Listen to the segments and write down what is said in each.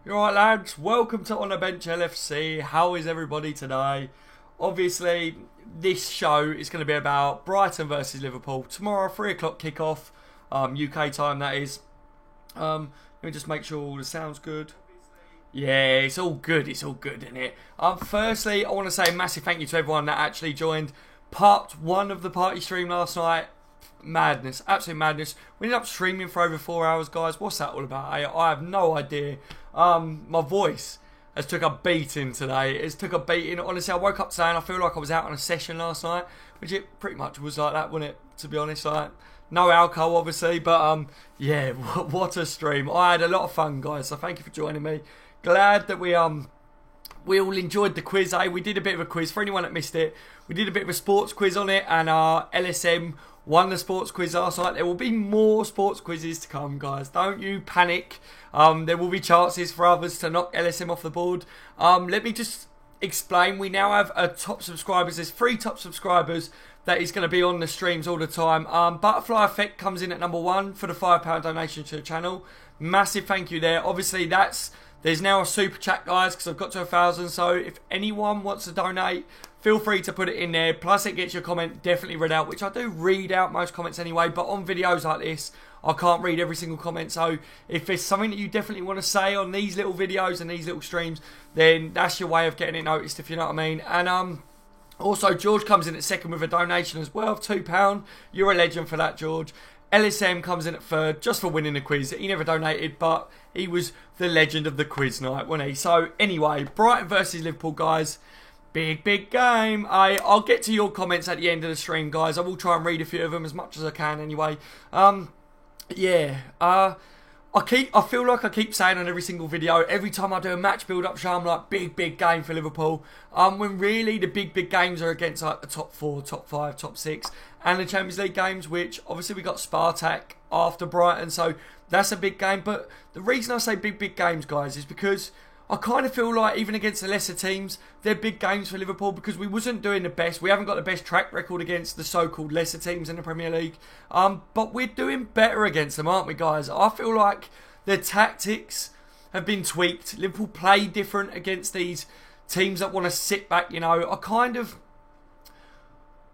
You alright lads, welcome to On The Bench LFC. How is everybody today? Obviously, this show is going to be about Brighton versus Liverpool. Tomorrow, 3 o'clock kickoff, UK time that is. Let me just make sure all the sound's good. Yeah, it's all good, isn't it? Firstly, I want to say a massive thank you to everyone that actually joined part 1 of the party stream last night. Madness, absolute madness. We ended up streaming for over 4 hours, guys. What's that all about? I have no idea. My voice has took a beating today. It's took a beating. Honestly, I woke up today and I feel like I was out on a session last night, which it pretty much was like that, wasn't it? To be honest, like no alcohol, obviously, but yeah, what a stream. I had a lot of fun, guys. So thank you for joining me. Glad that we all enjoyed the quiz. We did a bit of a quiz for anyone that missed it. We did a bit of a sports quiz on it, and our LSM won the sports quiz last night. There will be more sports quizzes to come, guys. Don't you panic. There will be chances for others to knock LSM off the board. Let me just explain. We now have top subscribers. There's 3 top subscribers that is going to be on the streams all the time. Butterfly Effect comes in at number 1 for the £5 donation to the channel. Massive thank you there. Obviously, there's now a super chat, guys, because I've got to 1,000. So if anyone wants to donate, feel free to put it in there. Plus, it gets your comment definitely read out, which I do read out most comments anyway. But on videos like this, I can't read every single comment. So if there's something that you definitely want to say on these little videos and these little streams, then that's your way of getting it noticed, if you know what I mean. And also, George comes in at 2nd with a donation as well of £2. You're a legend for that, George. LSM comes in at 3rd just for winning the quiz. He never donated, but he was the legend of the quiz night, wasn't he? So anyway, Brighton versus Liverpool, guys. Big game. I'll get to your comments at the end of the stream, guys. I will try and read a few of them as much as I can anyway. I feel like I keep saying on every single video, every time I do a match build-up show, I'm like, big game for Liverpool. When really the big games are against like the top 4, top 5, top 6, and the Champions League games, which obviously we got Spartak after Brighton, so that's a big game. But the reason I say big games, guys, is because I kind of feel like even against the lesser teams, they're big games for Liverpool because we wasn't doing the best. We haven't got the best track record against the so-called lesser teams in the Premier League. But we're doing better against them, aren't we, guys? I feel like the tactics have been tweaked. Liverpool play different against these teams that want to sit back, you know. I kind of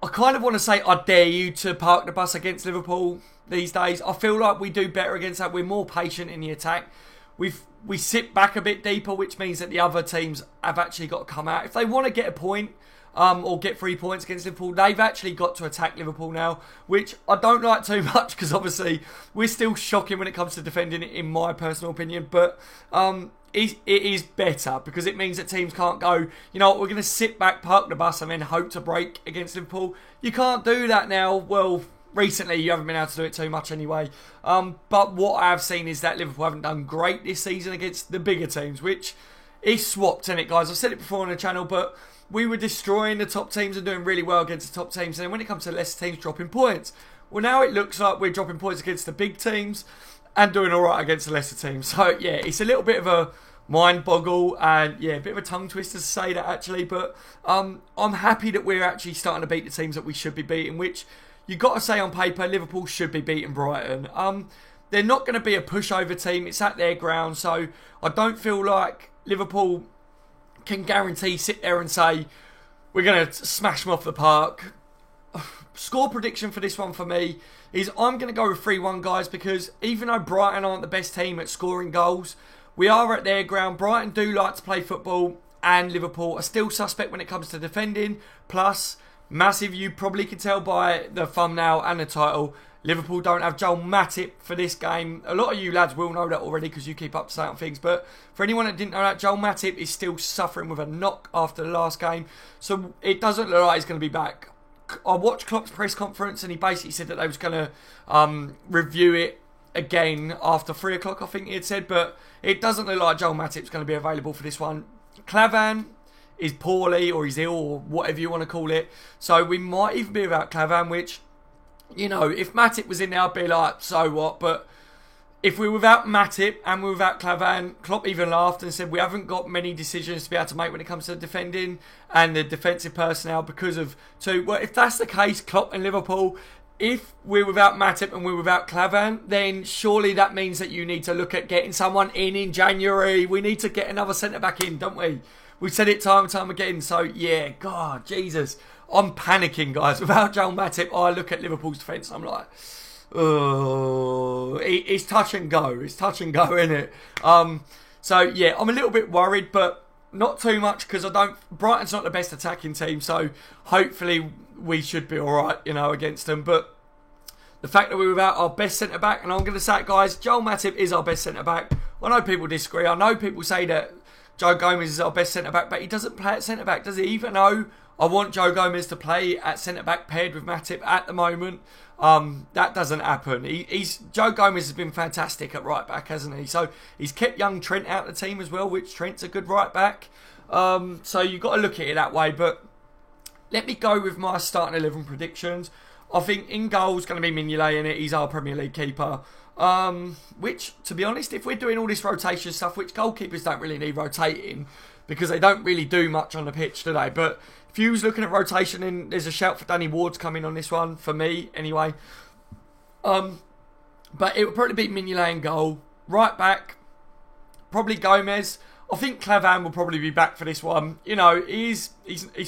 want to say I dare you to park the bus against Liverpool these days. I feel like we do better against that. We're more patient in the attack. We sit back a bit deeper, which means that the other teams have actually got to come out. If they want to get a point or get 3 points against Liverpool, they've actually got to attack Liverpool now, which I don't like too much because obviously we're still shocking when it comes to defending it, in my personal opinion. But it is better because it means that teams can't go, you know what, we're going to sit back, park the bus and then hope to break against Liverpool. You can't do that now. Well, recently, you haven't been able to do it too much anyway. But what I have seen is that Liverpool haven't done great this season against the bigger teams, which is swapped, isn't it, guys? I've said it before on the channel, but we were destroying the top teams and doing really well against the top teams. And then when it comes to lesser teams, dropping points. Well, now it looks like we're dropping points against the big teams and doing all right against the lesser teams. So, yeah, it's a little bit of a mind boggle and, yeah, a bit of a tongue twister to say that, actually. But I'm happy that we're actually starting to beat the teams that we should be beating, which you've got to say on paper, Liverpool should be beating Brighton. They're not going to be a pushover team. It's at their ground. So I don't feel like Liverpool can guarantee, sit there and say, we're going to smash them off the park. Score prediction for this one for me is I'm going to go with 3-1, guys, because even though Brighton aren't the best team at scoring goals, we are at their ground. Brighton do like to play football, and Liverpool are still suspect when it comes to defending. Plus, massive, you probably can tell by the thumbnail and the title, Liverpool don't have Joel Matip for this game. A lot of you lads will know that already because you keep up to date on things. But for anyone that didn't know that, Joel Matip is still suffering with a knock after the last game. So it doesn't look like he's going to be back. I watched Klopp's press conference and he basically said that they was going to review it again after 3 o'clock, I think he had said. But it doesn't look like Joel Matip's going to be available for this one. Klavan is poorly or he's ill or whatever you want to call it. So we might even be without Klavan, which, you know, if Matip was in there, I'd be like, so what? But if we're without Matip and we're without Klavan, Klopp even laughed and said we haven't got many decisions to be able to make when it comes to defending and the defensive personnel because of two. Well, if that's the case, Klopp and Liverpool, if we're without Matip and we're without Klavan, then surely that means that you need to look at getting someone in January. We need to get another centre-back in, don't we? We said it time and time again. So, yeah, God, Jesus. I'm panicking, guys. Without Joel Matip, I look at Liverpool's defence. I'm like, oh, it's touch and go. It's touch and go, isn't it? So, yeah, I'm a little bit worried, but not too much because Brighton's not the best attacking team. So, hopefully we should be all right, against them. But the fact that we're without our best centre-back, and I'm going to say it, guys, Joel Matip is our best centre-back. I know people disagree. I know people say that Joe Gomez is our best centre-back, but he doesn't play at centre-back, does he? Even though I want Joe Gomez to play at centre-back paired with Matip at the moment, that doesn't happen. Joe Gomez has been fantastic at right-back, hasn't he? So he's kept young Trent out of the team as well, which Trent's a good right-back. So you've got to look at it that way, but let me go with my starting 11 predictions. I think in goal is going to be Mignolet in it. He's our Premier League keeper. Which, to be honest, if we're doing all this rotation stuff, which goalkeepers don't really need rotating because they don't really do much on the pitch, do they? But if you was looking at rotation, then there's a shout for Danny Ward's coming on this one, for me, anyway. But it would probably be Mignolet in goal. Right back, probably Gomez. I think Klavan will probably be back for this one. He's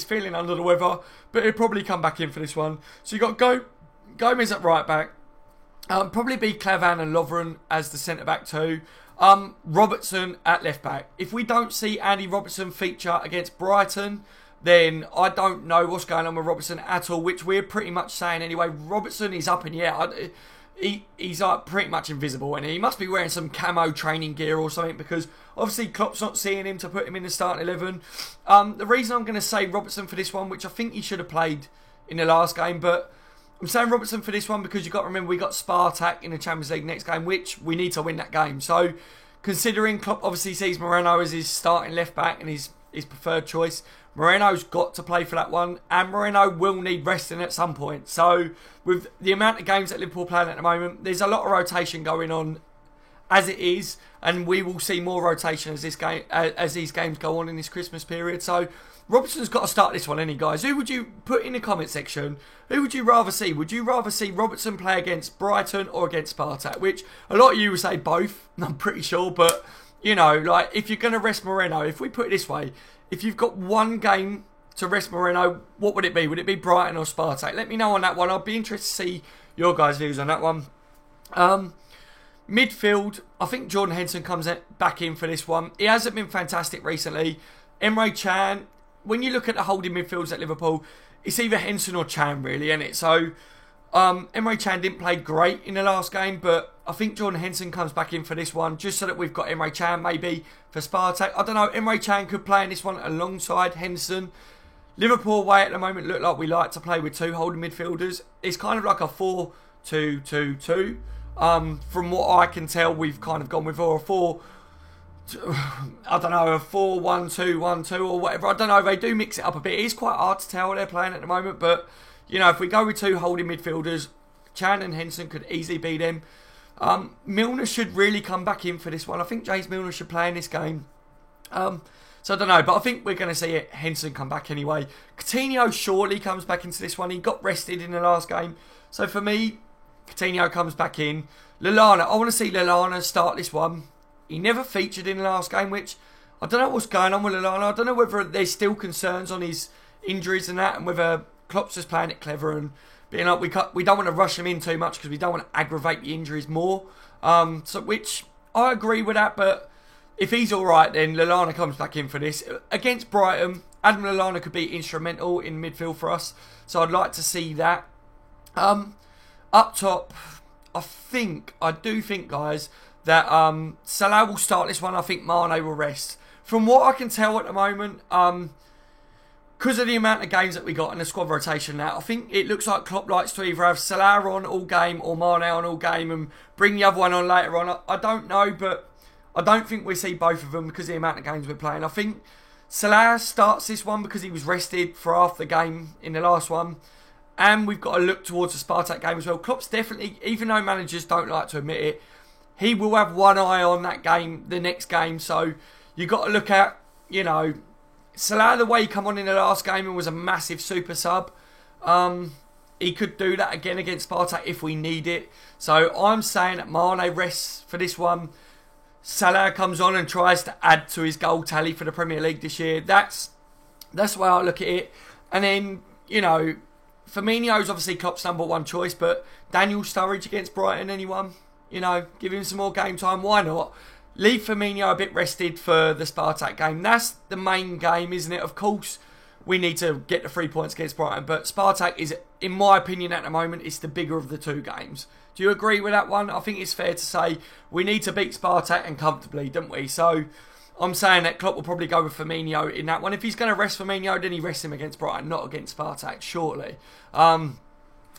feeling under the weather, but he'll probably come back in for this one. So you got Gomez at right back. Probably be Klavan and Lovren as the centre back too. Robertson at left back. If we don't see Andy Robertson feature against Brighton, then I don't know what's going on with Robertson at all, which we're pretty much saying anyway. Robertson is up in the air. He's pretty much invisible, and he must be wearing some camo training gear or something, because obviously Klopp's not seeing him to put him in the starting 11. The reason I'm going to say Robertson for this one, which I think he should have played in the last game, but I'm saying Robertson for this one because you've got to remember we got Spartak in the Champions League next game, which we need to win that game. So considering Klopp obviously sees Moreno as his starting left back and his preferred choice, Moreno's got to play for that one, and Moreno will need resting at some point. So with the amount of games that Liverpool are playing at the moment, there's a lot of rotation going on as it is, and we will see more rotation as these games go on in this Christmas period. So Robertson's got to start this one, guys? Who would you put in the comment section? Who would you rather see? Would you rather see Robertson play against Brighton or against Spartak? Which a lot of you would say both, I'm pretty sure. But, if you're going to rest Moreno, if we put it this way, if you've got one game to rest Moreno, what would it be? Would it be Brighton or Spartak? Let me know on that one. I'll be interested to see your guys' views on that one. Midfield, I think Jordan Henson comes back in for this one. He hasn't been fantastic recently. Emre Can, when you look at the holding midfields at Liverpool, it's either Henson or Can, really, isn't it? So, Emre Can didn't play great in the last game, but I think Jordan Henson comes back in for this one, just so that we've got Emre Can maybe for Spartak. I don't know, Emre Can could play in this one alongside Henson. Liverpool away at the moment look like we like to play with two holding midfielders. It's kind of like a 4-2-2-2. From what I can tell, we've kind of gone with a 4-1-2-1-2 or whatever. I don't know, they do mix it up a bit. It is quite hard to tell what they're playing at the moment, but if we go with two holding midfielders, Can and Henson could easily be them. Milner should really come back in for this one. I think James Milner should play in this game. So I don't know, but I think we're going to see Henson come back anyway. Coutinho surely comes back into this one. He got rested in the last game. So for me, Coutinho comes back in. Lallana, I want to see Lallana start this one. He never featured in the last game, which I don't know what's going on with Lallana. I don't know whether there's still concerns on his injuries and that, and whether Klopp's just playing it clever and being like, we don't want to rush him in too much because we don't want to aggravate the injuries more. So which I agree with that, but if he's all right, then Lallana comes back in for this. Against Brighton, Adam Lallana could be instrumental in midfield for us, so I'd like to see that. Up top, I do think, guys, that Salah will start this one. I think Mane will rest. From what I can tell at the moment, because of the amount of games that we got in the squad rotation now, I think it looks like Klopp likes to either have Salah on all game or Mane on all game and bring the other one on later on. I don't know, but I don't think we see both of them because of the amount of games we're playing. I think Salah starts this one because he was rested for half the game in the last one. And we've got to look towards the Spartak game as well. Klopp's definitely, even though managers don't like to admit it, he will have one eye on that game, the next game. So you've got to look at, Salah, the way he come on in the last game and was a massive super sub. he could do that again against Spartak if we need it. So I'm saying that Mane rests for this one. Salah comes on and tries to add to his goal tally for the Premier League this year. That's the way I look at it. And then, you know, Firmino's obviously Klopp's #1 choice, but Daniel Sturridge against Brighton, anyone? You know, give him some more game time. Why not? Leave Firmino a bit rested for the Spartak game. That's the main game, isn't it? Of course, we need to get the 3 points against Brighton, but Spartak is, in my opinion at the moment, it's the bigger of the two games. Do you agree with that one? I think it's fair to say we need to beat Spartak and comfortably, don't we? So I'm saying that Klopp will probably go with Firmino in that one. If he's going to rest Firmino, then he rests him against Brighton, not against Spartak, shortly.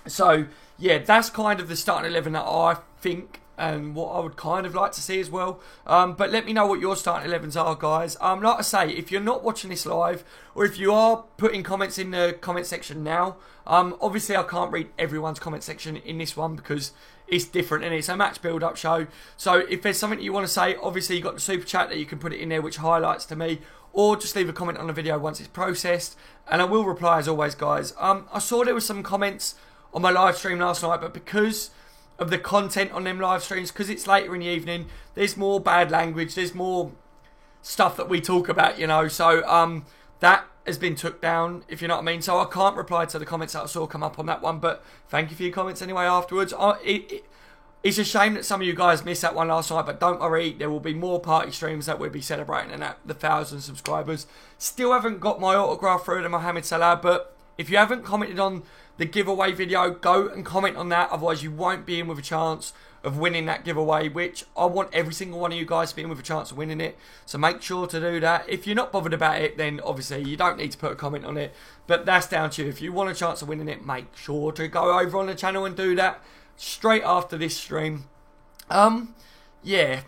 So, yeah, that's kind of the starting 11 that I think and what I would kind of like to see as well. But let me know what your starting 11s are, guys. Like I say, if you're not watching this live, or if you are putting comments in the comment section now, obviously I can't read everyone's comment section in this one because it's different and it's a match build-up show. So if there's something you want to say, obviously you've got the super chat that you can put it in there, which highlights to me, or just leave a comment on the video once it's processed, and I will reply as always, guys. I saw there were some comments on my live stream last night, but because of the content on them live streams, because it's later in the evening, there's more bad language, there's more stuff that we talk about, you know, so that has been took down, if you know what I mean. So I can't reply to the comments that I saw come up on that one, but thank you for your comments anyway afterwards. It's a shame that some of you guys missed that one last night, but don't worry, there will be more party streams that we'll be celebrating and at the 1,000 subscribers. Still haven't got my autograph through to Mohamed Salah, but if you haven't commented on the giveaway video, go and comment on that, otherwise you won't be in with a chance of winning that giveaway, which I want every single one of you guys to be in with a chance of winning it, so make sure to do that. If you're not bothered about it, then obviously you don't need to put a comment on it, but that's down to you. If you want a chance of winning it, make sure to go over on the channel and do that straight after this stream. Yeah,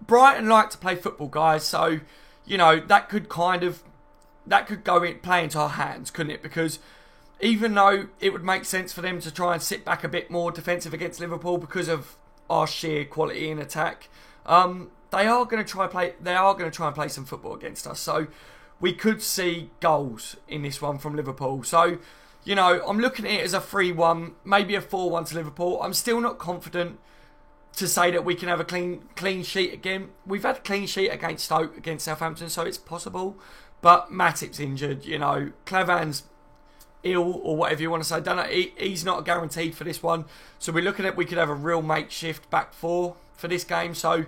Brighton like to play football, guys, so you know that could play into our hands, couldn't it? Because even though it would make sense for them to try and sit back a bit more defensive against Liverpool because of our sheer quality in attack, they are going to try and play some football against us. So we could see goals in this one from Liverpool. So, you know, I'm looking at it as a 3-1, maybe a 4-1 to Liverpool. I'm still not confident to say that we can have a clean sheet again. We've had a clean sheet against Stoke, against Southampton, so it's possible. But Matip's injured, you know, Clavan's ill or whatever you want to say. Don't know, he's not guaranteed for this one. So we're looking at we could have a real makeshift back four for this game. So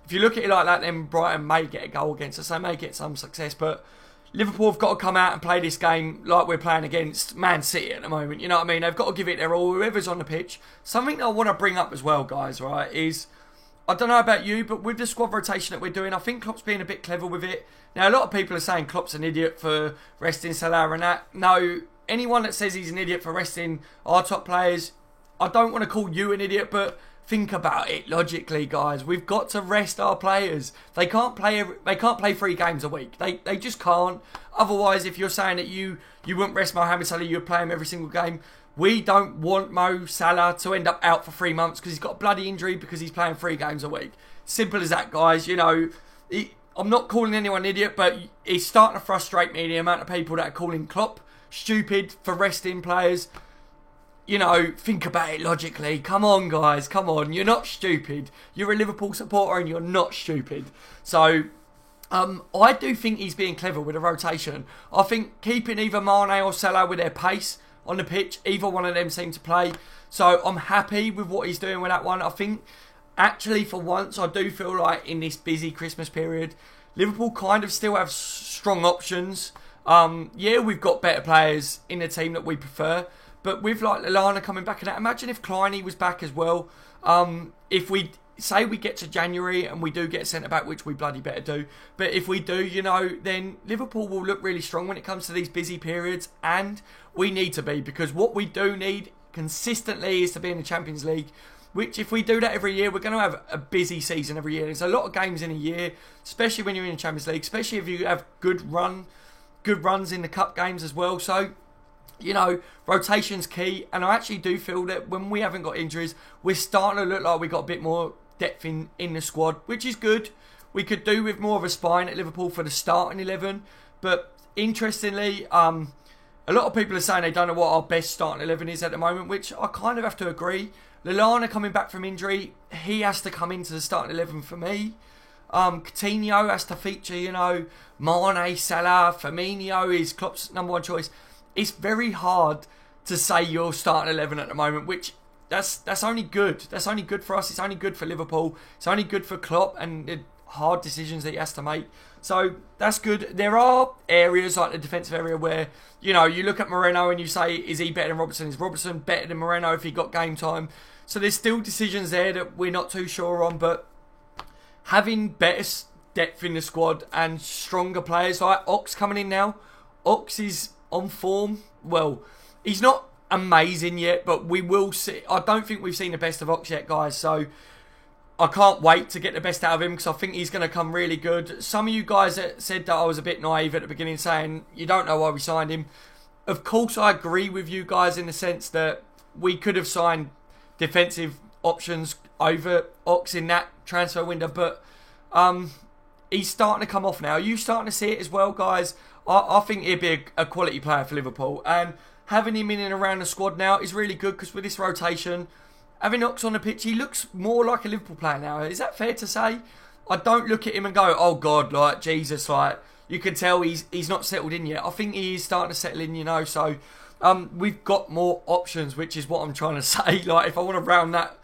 if you look at it like that, then Brighton may get a goal against us. They may get some success, but Liverpool have got to come out and play this game like we're playing against Man City at the moment. You know what I mean? They've got to give it their all, whoever's on the pitch. Something that I want to bring up as well, guys, right, is I don't know about you, but with the squad rotation that we're doing, I think Klopp's being a bit clever with it. Now, a lot of people are saying Klopp's an idiot for resting Salah and that. No, anyone that says he's an idiot for resting our top players, I don't want to call you an idiot, but think about it logically, guys. We've got to rest our players. They can't play 3 games a week. They just can't. Otherwise, if you're saying that you wouldn't rest Mohamed Salah, you'd play him every single game. We don't want Mo Salah to end up out for 3 months because he's got a bloody injury because he's playing 3 games a week. Simple as that, guys. You know, I'm not calling anyone an idiot, but it's starting to frustrate me, the amount of people that are calling Klopp stupid for resting players. You know, think about it logically. Come on, guys. Come on. You're not stupid. You're a Liverpool supporter and you're not stupid. So, I do think he's being clever with a rotation. I think keeping either Mane or Salah with their pace on the pitch, either one of them seem to play. So, I'm happy with what he's doing with that one. I think, actually, for once, I do feel like in this busy Christmas period, Liverpool kind of still have strong options. Yeah, we've got better players in the team that we prefer. But with like Lallana coming back and that, imagine if Kleiny was back as well. If we say we get to January and we do get a centre-back, which we bloody better do. But if we do, you know, then Liverpool will look really strong when it comes to these busy periods. And we need to be, because what we do need consistently is to be in the Champions League. Which, if we do that every year, we're going to have a busy season every year. There's a lot of games in a year, especially when you're in the Champions League. Especially if you have good runs in the cup games as well. So, you know, rotation's key, and I actually do feel that when we haven't got injuries, we're starting to look like we've got a bit more depth in the squad, which is good. We could do with more of a spine at Liverpool for the starting 11, but interestingly, A lot of people are saying they don't know what our best starting 11 is at the moment, which I kind of have to agree. Lallana coming back from injury, he has to come into the starting 11 for me. Coutinho has to feature, Mane, Salah, Firmino is Klopp's #1 choice. It's very hard to say you're starting 11 at the moment, which that's only good. That's only good for us. It's only good for Liverpool. It's only good for Klopp and the hard decisions that he has to make. So that's good. There are areas like the defensive area where, you look at Moreno and you say, is he better than Robertson? Is Robertson better than Moreno if he got game time? So there's still decisions there that we're not too sure on, but having better depth in the squad and stronger players like Ox coming in now. Ox is on form. Well, he's not amazing yet, but we will see. I don't think we've seen the best of Ox yet, guys. So I can't wait to get the best out of him because I think he's going to come really good. Some of you guys said that I was a bit naive at the beginning, saying you don't know why we signed him. Of course, I agree with you guys in the sense that we could have signed defensive options over Ox in that transfer window, but he's starting to come off now. Are you starting to see it as well, guys? I think he'd be a quality player for Liverpool, and having him in and around the squad now is really good because with this rotation, having Ox on the pitch, he looks more like a Liverpool player now. Is that fair to say? I don't look at him and go, oh God, like Jesus, like you can tell he's not settled in yet. I think he is starting to settle in, so we've got more options, which is what I'm trying to say. Like if I want to round that,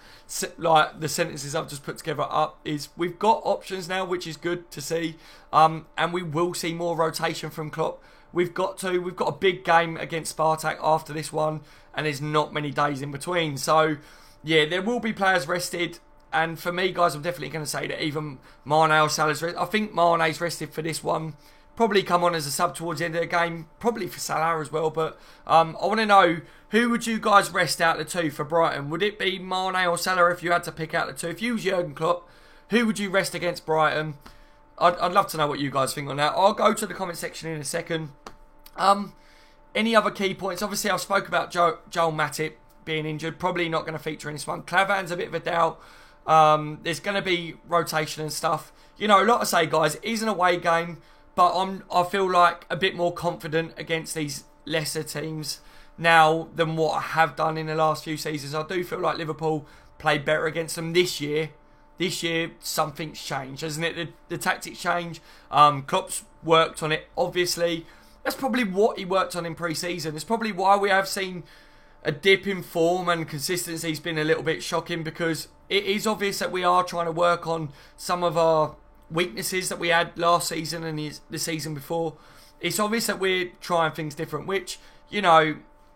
like the sentences I've just put together up, is we've got options now, which is good to see, and we will see more rotation from Klopp. We've got a big game against Spartak after this one, and there's not many days in between. So yeah, there will be players rested, and for me, guys, I'm definitely going to say that even Mane or Salah's rested. I think Mane's rested for this one. Probably come on as a sub towards the end of the game, probably for Salah as well. But I want to know, who would you guys rest out of the two for Brighton? Would it be Mane or Salah if you had to pick out the two? If you was Jurgen Klopp, who would you rest against Brighton? I'd love to know what you guys think on that. I'll go to the comment section in a second. Any other key points? Obviously, I've spoke about Joel Matip being injured. Probably not going to feature in this one. Klavan's a bit of a doubt. There's going to be rotation and stuff. A lot to say, guys. It is an away game, but I feel like a bit more confident against these lesser teams now than what I have done in the last few seasons. I do feel like Liverpool played better against them this year. This year, something's changed, hasn't it? The tactics change. Klopp's worked on it, obviously. That's probably what he worked on in pre-season. It's probably why we have seen a dip in form, and consistency's been a little bit shocking, because it is obvious that we are trying to work on some of our weaknesses that we had last season and the season before. It's obvious that we're trying things different, which,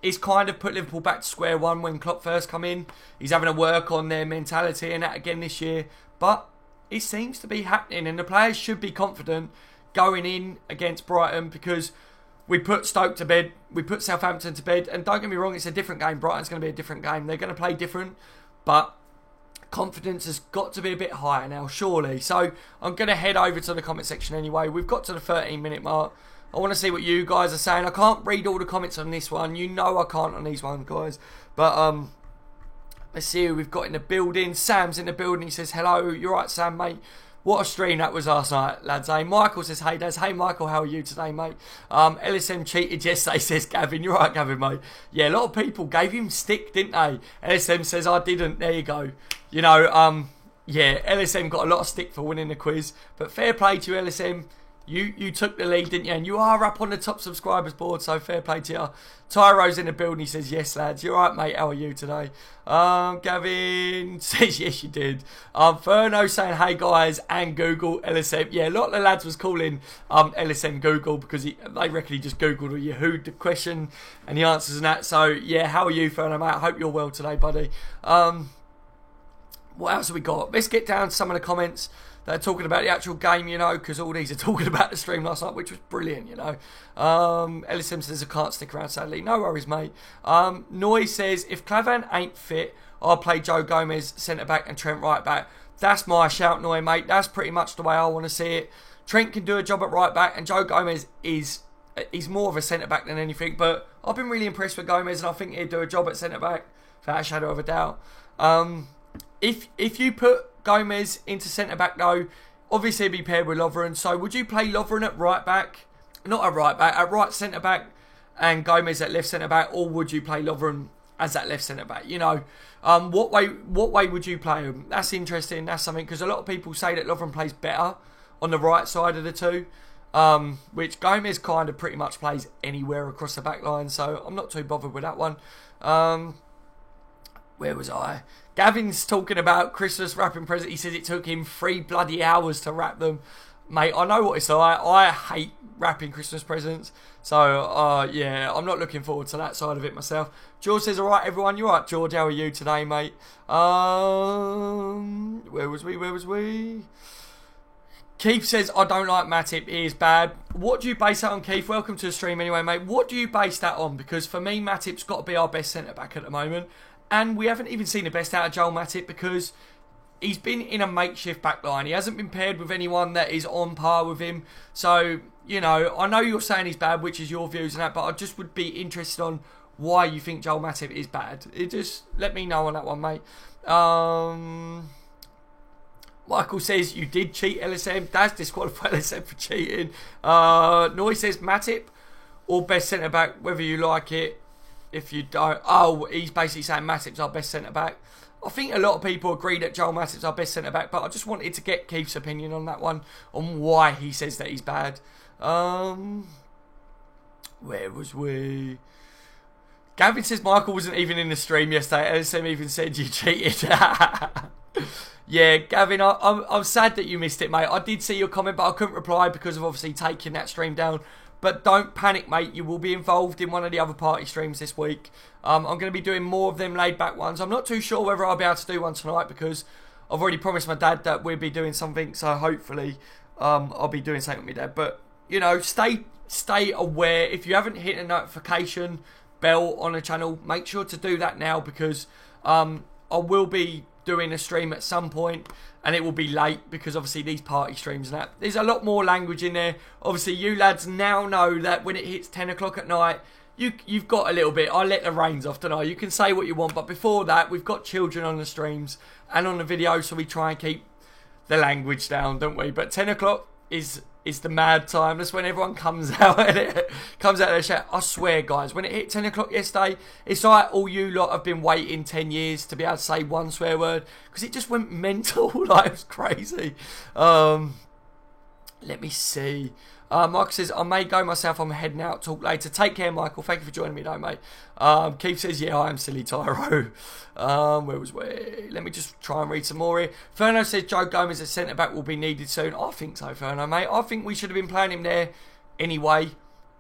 is kind of put Liverpool back to square one when Klopp first come in. He's having to work on their mentality and that again this year. But it seems to be happening, and the players should be confident going in against Brighton, because we put Stoke to bed, we put Southampton to bed, and don't get me wrong, it's a different game. Brighton's going to be a different game. They're going to play different, but confidence has got to be a bit higher now, surely. So I'm going to head over to the comment section anyway. We've got to the 13-minute mark. I want to see what you guys are saying. I can't read all the comments on this one. I can't on these ones, guys. But let's see who we've got in the building. Sam's in the building. He says, hello. You're right, Sam, mate. What a stream that was last night, lads. Michael says, hey, Daz. Hey, Michael, how are you today, mate? LSM cheated yesterday, says Gavin. You're right, Gavin, mate. Yeah, a lot of people gave him stick, didn't they? LSM says, I didn't. There you go. Yeah, LSM got a lot of stick for winning the quiz. But fair play to you, LSM. You took the lead, didn't you? And you are up on the top subscribers board, so fair play to you. Tyro's in the building. He says, yes, lads. You're right, mate. How are you today? Gavin says, yes, you did. Ferno saying, hey, guys, and Google LSM. Yeah, a lot of the lads was calling LSM Google, because they reckon he just Googled or Yahoo'd the question and the answers and that. So, yeah, how are you, Ferno, mate? I hope you're well today, buddy. What else have we got? Let's get down to some of the comments that are talking about the actual game, because all these are talking about the stream last night, which was brilliant, LSM says, I can't stick around, sadly. No worries, mate. Noise says, if Klavan ain't fit, I'll play Joe Gomez centre-back and Trent right-back. That's my shout, Noy, mate. That's pretty much the way I want to see it. Trent can do a job at right-back, and Joe Gomez he's more of a centre-back than anything, but I've been really impressed with Gomez, and I think he'd do a job at centre-back, without a shadow of a doubt. If you put Gomez into centre-back, though, obviously he'd be paired with Lovren. So would you play Lovren at right-back? Not at right-back, at right centre-back, and Gomez at left centre back, or would you play Lovren as that left centre back? You know, what way would you play him? That's interesting. That's something, because a lot of people say that Lovren plays better on the right side of the two, which Gomez kind of pretty much plays anywhere across the back line, so I'm not too bothered with that one. Where was I? Gavin's talking about Christmas wrapping present. He says it took him 3 bloody hours to wrap them. Mate, I know what it's like. I hate wrapping Christmas presents. So, yeah, I'm not looking forward to that side of it myself. George says, alright, everyone. You alright, George? How are you today, mate? Where was we? Keith says, I don't like Matip. He is bad. What do you base that on, Keith? Welcome to the stream anyway, mate. What do you base that on? Because for me, Matip's got to be our best centre-back at the moment. And we haven't even seen the best out of Joel Matip, because he's been in a makeshift backline. He hasn't been paired with anyone that is on par with him. So, you know, I know you're saying he's bad, which is your views and that, but I just would be interested on why you think Joel Matip is bad. Just let me know on that one, mate. Michael says, you did cheat, LSM. That's disqualified LSM for cheating. Noy says, Matip or best centre-back, whether you like it. If you don't... Oh, he's basically saying Matip's our best centre-back. I think a lot of people agree that Joel Matip's our best centre-back, but I just wanted to get Keith's opinion on that one, on why he says that he's bad. Where was we? Gavin says Michael wasn't even in the stream yesterday. LSM even said you cheated. Yeah, Gavin, I'm sad that you missed it, mate. I did see your comment, but I couldn't reply because of obviously taking that stream down. But don't panic, mate. You will be involved in one of the other party streams this week. I'm going to be doing more of them laid-back ones. I'm not too sure whether I'll be able to do one tonight, because I've already promised my dad that we'll be doing something. So hopefully I'll be doing something with my dad. But, you know, stay aware. If you haven't hit a notification bell on the channel, make sure to do that now, because I will be doing a stream at some point, and it will be late because obviously these party streams and that, there's a lot more language in there. Obviously you lads now know that when it hits 10 o'clock at night, you've got a little bit, I let the reins off, don't I? You can say what you want, but before that we've got children on the streams and on the video, so we try and keep the language down, don't we? But 10 o'clock is the mad time. That's when everyone comes out and it comes out of their chat. I swear, guys, when it hit 10 o'clock yesterday, it's like all you lot have been waiting 10 years to be able to say one swear word, because it just went mental. Like, it was crazy. Let me see. Michael says, I may go myself. I'm heading out. Talk later. Take care, Michael. Thank you for joining me, though, mate. Keith says, yeah, I am silly, Tyro. Where was we? Let me just try and read some more here. Ferno says, Joe Gomez at centre-back will be needed soon. I think so, Ferno, mate. I think we should have been playing him there anyway.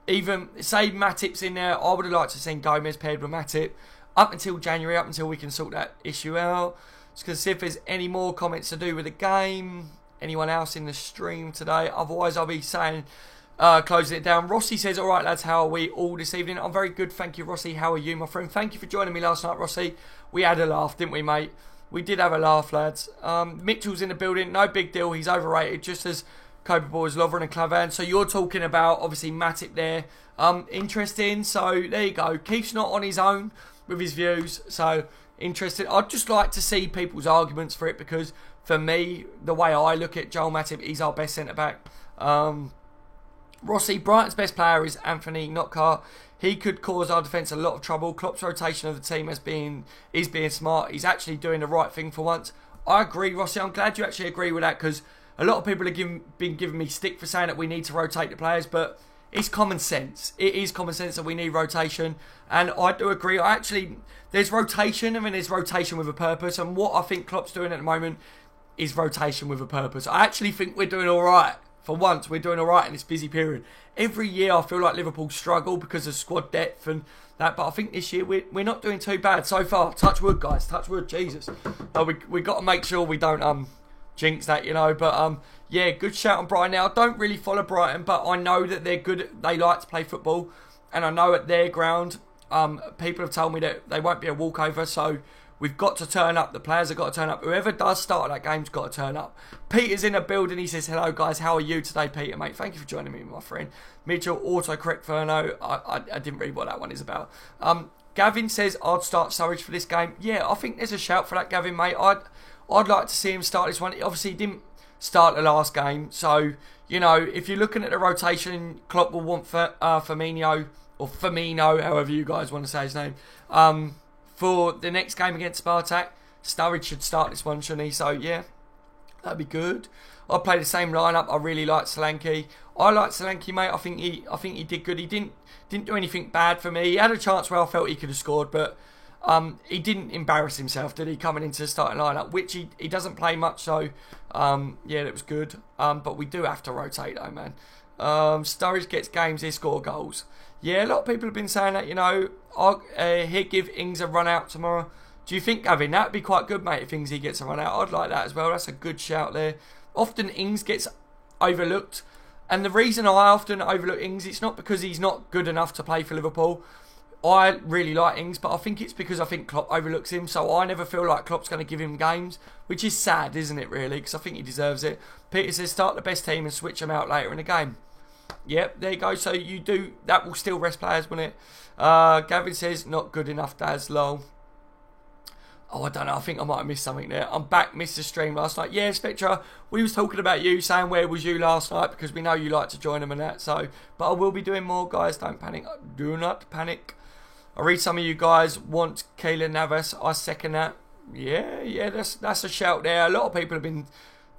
Even, say Matip's in there, I would have liked to have seen Gomez paired with Matip up until January, up until we can sort that issue out. Just going to see if there's any more comments to do with the game. Anyone else in the stream today? Otherwise, I'll be saying, closing it down. Rossi says, all right, lads, how are we all this evening? I'm very good, thank you, Rossi. How are you, my friend? Thank you for joining me last night, Rossi. We had a laugh, didn't we, mate? We did have a laugh, lads. Mitchell's in the building. No big deal. He's overrated, just as capable as Lovren and Clavan. So you're talking about, obviously, Matip there. Interesting. So there you go. Keith's not on his own with his views. So interesting. I'd just like to see people's arguments for it, because for me, the way I look at Joel Matip, he's our best centre-back. Rossi, Brighton's best player is Anthony Knockaert. He could cause our defence a lot of trouble. Klopp's rotation of the team is being smart. He's actually doing the right thing for once. I agree, Rossi. I'm glad you actually agree with that, because a lot of people have been giving me stick for saying that we need to rotate the players, but it's common sense. It is common sense that we need rotation, and I do agree. There's rotation, and then there's rotation with a purpose, and what I think Klopp's doing at the moment is rotation with a purpose. I actually think we're doing all right. For once, we're doing all right in this busy period. Every year, I feel like Liverpool struggle because of squad depth and that, but I think this year we're not doing too bad so far. Touch wood, guys. Touch wood. Jesus. We got to make sure we don't jinx that, you know. But yeah, good shout on Brighton. Now, I don't really follow Brighton, but I know that they're good. They like to play football, and I know at their ground, people have told me that they won't be a walkover. So we've got to turn up. The players have got to turn up. Whoever does start that game's got to turn up. Peter's in the building. He says, hello, guys. How are you today, Peter, mate? Thank you for joining me, my friend. Mitchell, autocorrect Ferno. I didn't read what that one is about. Gavin says, I'd start Surridge for this game. Yeah, I think there's a shout for that, Gavin, mate. I'd like to see him start this one. Obviously, he didn't start the last game. So, you know, if you're looking at the rotation, Klopp will want Firmino or Firmino, however you guys want to say his name. For the next game against Spartak, Sturridge should start this one, shouldn't he? So yeah, that'd be good. I play the same lineup. I really like Solanke. I like Solanke, mate. I think he did good. He didn't do anything bad for me. He had a chance where I felt he could have scored, but he didn't embarrass himself, did he, coming into the starting lineup, which he doesn't play much, so yeah, that was good. But we do have to rotate though, man. Sturridge gets games, he score goals. Yeah, a lot of people have been saying that, you know. He'll give Ings a run out tomorrow. Do you think, Gavin, that'd be quite good, mate, if Ings gets a run out? I'd like that as well. That's a good shout there. Often Ings gets overlooked, and the reason I often overlook Ings, it's not because he's not good enough to play for Liverpool. I really like Ings, but I think it's because I think Klopp overlooks him, so I never feel like Klopp's going to give him games, which is sad, isn't it, really, because I think he deserves it. Peter says, start the best team and switch them out later in the game. Yep, there you go. So you do, that will still rest players, won't it? Gavin says, not good enough, Daz, lol. Oh, I don't know. I think I might have missed something there. I'm back. Missed the stream last night. Yeah, Spectra, we was talking about you, saying where was you last night, because we know you like to join them and that. So, but I will be doing more, guys. Don't panic. Do not panic. I read some of you guys want Keylor Navas. I second that. Yeah, that's a shout there. A lot of people have been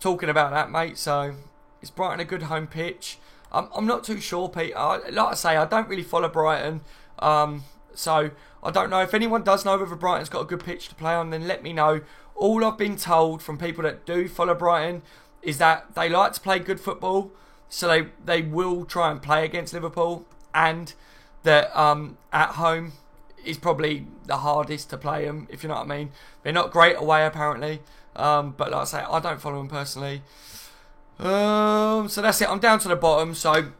talking about that, mate. So, is Brighton a good home pitch? I'm not too sure, Pete. Like I say, I don't really follow Brighton. So, I don't know. If anyone does know whether Brighton's got a good pitch to play on, then let me know. All I've been told from people that do follow Brighton is that they like to play good football, so they will try and play against Liverpool, and that at home is probably the hardest to play them, if you know what I mean. They're not great away, apparently, but like I say, I don't follow them personally. So that's it. I'm down to the bottom, so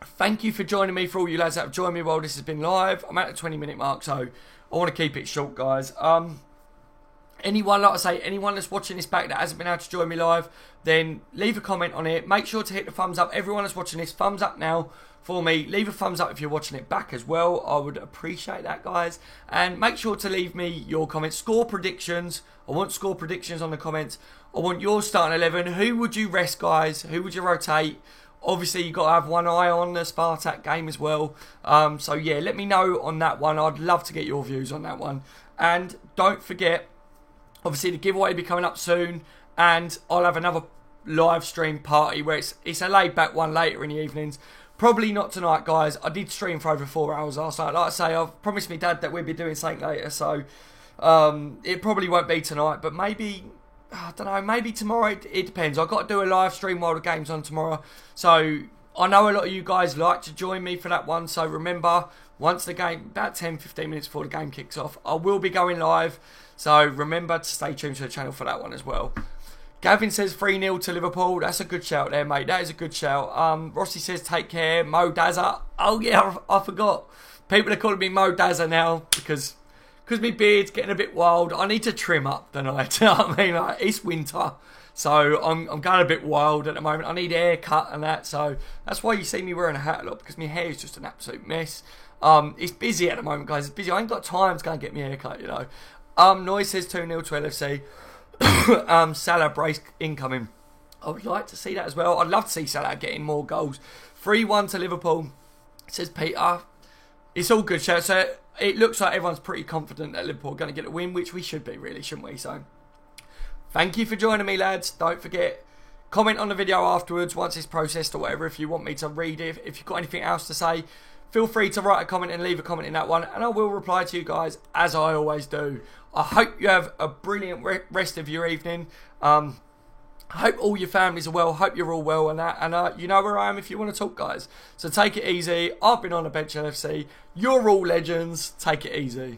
thank you for joining me, for all you lads that have joined me while this has been live. I'm at the 20-minute mark, so I want to keep it short, guys. Anyone, like I say, anyone that's watching this back that hasn't been able to join me live, then leave a comment on it. Make sure to hit the thumbs up. Everyone that's watching this, thumbs up now for me. Leave a thumbs up if you're watching it back as well. I would appreciate that, guys. And make sure to leave me your comments. Score predictions. I want score predictions on the comments. I want your starting 11. Who would you rest, guys? Who would you rotate? Obviously, you've got to have one eye on the Spartak game as well. So, yeah, let me know on that one. I'd love to get your views on that one. And don't forget, obviously, the giveaway will be coming up soon. And I'll have another live stream party where it's a laid-back one later in the evenings. Probably not tonight, guys. I did stream for over 4 hours last night. Like I say, I've promised my dad that we'll be doing something later. So, it probably won't be tonight. But maybe, I don't know, maybe tomorrow. It depends. I've got to do a live stream while the game's on tomorrow. So, I know a lot of you guys like to join me for that one. So, remember, once the game, about 10-15 minutes before the game kicks off, I will be going live. So, remember to stay tuned to the channel for that one as well. Gavin says 3-0 to Liverpool. That's a good shout there, mate. That is a good shout. Rossi says take care. Mo Dazza. Oh, yeah, I forgot. People are calling me Mo Dazza now because my beard's getting a bit wild. I need to trim up, don't I? Do you know what I mean? Like, it's winter, so I'm going a bit wild at the moment. I need a haircut and that, so that's why you see me wearing a hat a lot, because my hair is just an absolute mess. It's busy at the moment, guys. It's busy. I ain't got time to go and get my haircut, you know. Noise says 2-0 to LFC. Salah brace incoming. I would like to see that as well. I'd love to see Salah getting more goals. 3-1 to Liverpool, says Peter. It's all good, so it looks like everyone's pretty confident that Liverpool are going to get a win, which we should be, really, shouldn't we? So, thank you for joining me, lads. Don't forget, comment on the video afterwards once it's processed or whatever if you want me to read it. If you've got anything else to say, feel free to write a comment and leave a comment in that one, and I will reply to you guys, as I always do. I hope you have a brilliant rest of your evening. I hope all your families are well. Hope you're all well and that. And you know where I am if you want to talk, guys. So take it easy. I've been on the bench LFC. You're all legends. Take it easy.